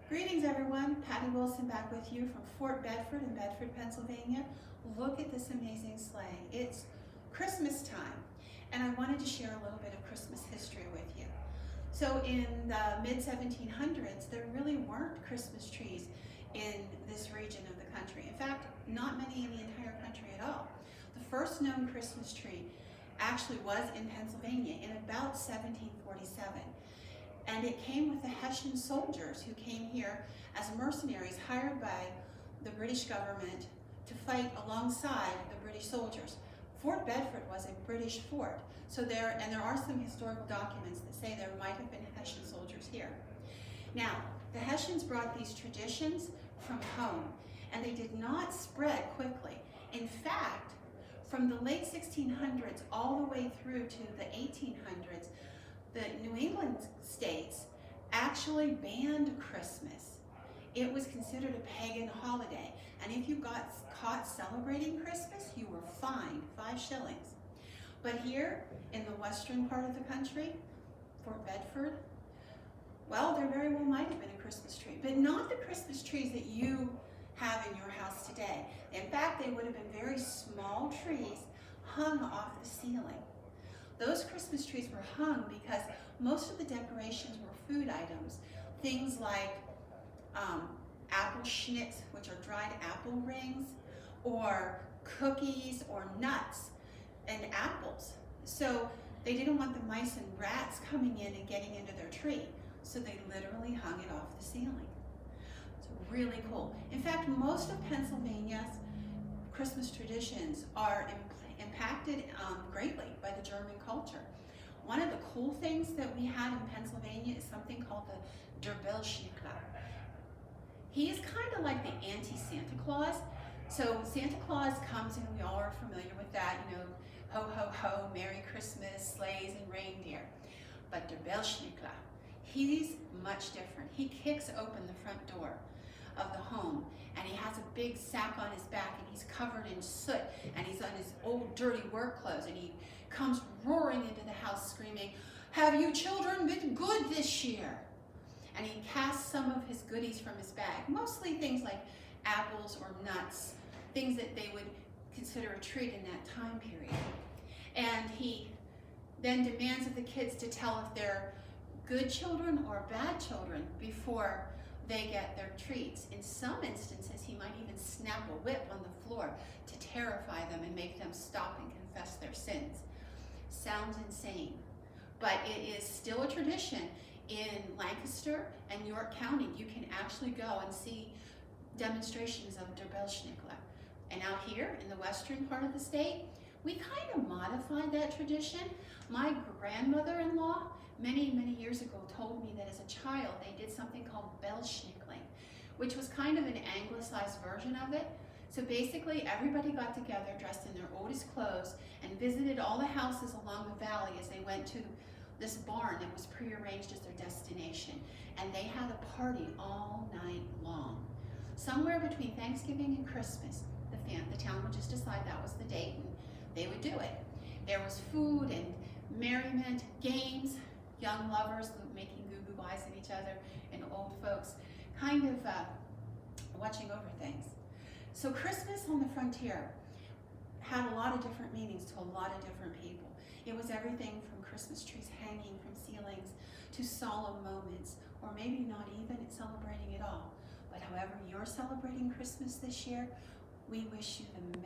Greetings everyone, Patty Wilson back with you from Fort Bedford in Bedford, Pennsylvania. Look at this amazing sleigh. It's Christmas time and I wanted to share a little bit of Christmas history with you. So in the mid-1700s, there really weren't Christmas trees in this region of the country. In fact, not many in the entire country at all. The first known Christmas tree actually was in Pennsylvania in about 1747. And it came with the Hessian soldiers who came here as mercenaries hired by the British government to fight alongside the British soldiers. Fort Bedford was a British fort, so there are some historical documents that say there might have been Hessian soldiers here. Now, the Hessians brought these traditions from home, and they did not spread quickly. In fact, from the late 1600s all the way through to the 1800s, the New England states actually banned Christmas. It was considered a pagan holiday, and if you got caught celebrating Christmas, you were fined 5 shillings. But here in the western part of the country, Fort Bedford, well, there very well might have been a Christmas tree, but not the Christmas trees that you have in your house today. In fact, they would have been very small trees hung off the ceiling. Those Christmas trees were hung because most of the decorations were food items, things like apple schnitz, which are dried apple rings, or cookies or nuts and apples. So they didn't want the mice and rats coming in and getting into their tree, so they literally hung it off the ceiling. It's really cool. In fact, most of Pennsylvania's Christmas traditions are impacted greatly by the German culture. One of the cool things that we had in Pennsylvania is something called the Der Bellschnickler. He is kind of like the anti-Santa Claus. So Santa Claus comes, and we all are familiar with that, you know, ho, ho, ho, Merry Christmas, sleighs and reindeer. But Der Bellschnickler, he's much different. He kicks open the front door of the home, and he has a big sack on his back, and he's covered in soot, and he's on his old dirty work clothes, and he comes roaring into the house screaming, "Have you children been good this year?" And he casts some of his goodies from his bag, mostly things like apples or nuts, things that they would consider a treat in that time period. And he then demands of the kids to tell if they're good children or bad children before they get their treats. In some instances, he might even snap a whip on the floor to terrify them and make them stop and confess their sins. Sounds insane, but it is still a tradition. In Lancaster and York County, you can actually go and see demonstrations of Der Bellschnickler. And out here in the western part of the state, we kind of modified that tradition. My grandmother-in-law, many, many years ago, told me that as a child they did something called Bellschnickling, which was kind of an anglicized version of it. So basically everybody got together dressed in their oldest clothes and visited all the houses along the valley as they went to this barn that was prearranged as their destination. And they had a party all night long. Somewhere between Thanksgiving and Christmas, the town would just decide that was the date and they would do it. There was food and merriment, games, young lovers making goo-goo eyes at each other, and old folks kind of watching over things. So Christmas on the frontier had a lot of different meanings to a lot of different people. It was everything from Christmas trees hanging from ceilings to solemn moments, or maybe not even celebrating at all. But however you're celebrating Christmas this year, we wish you the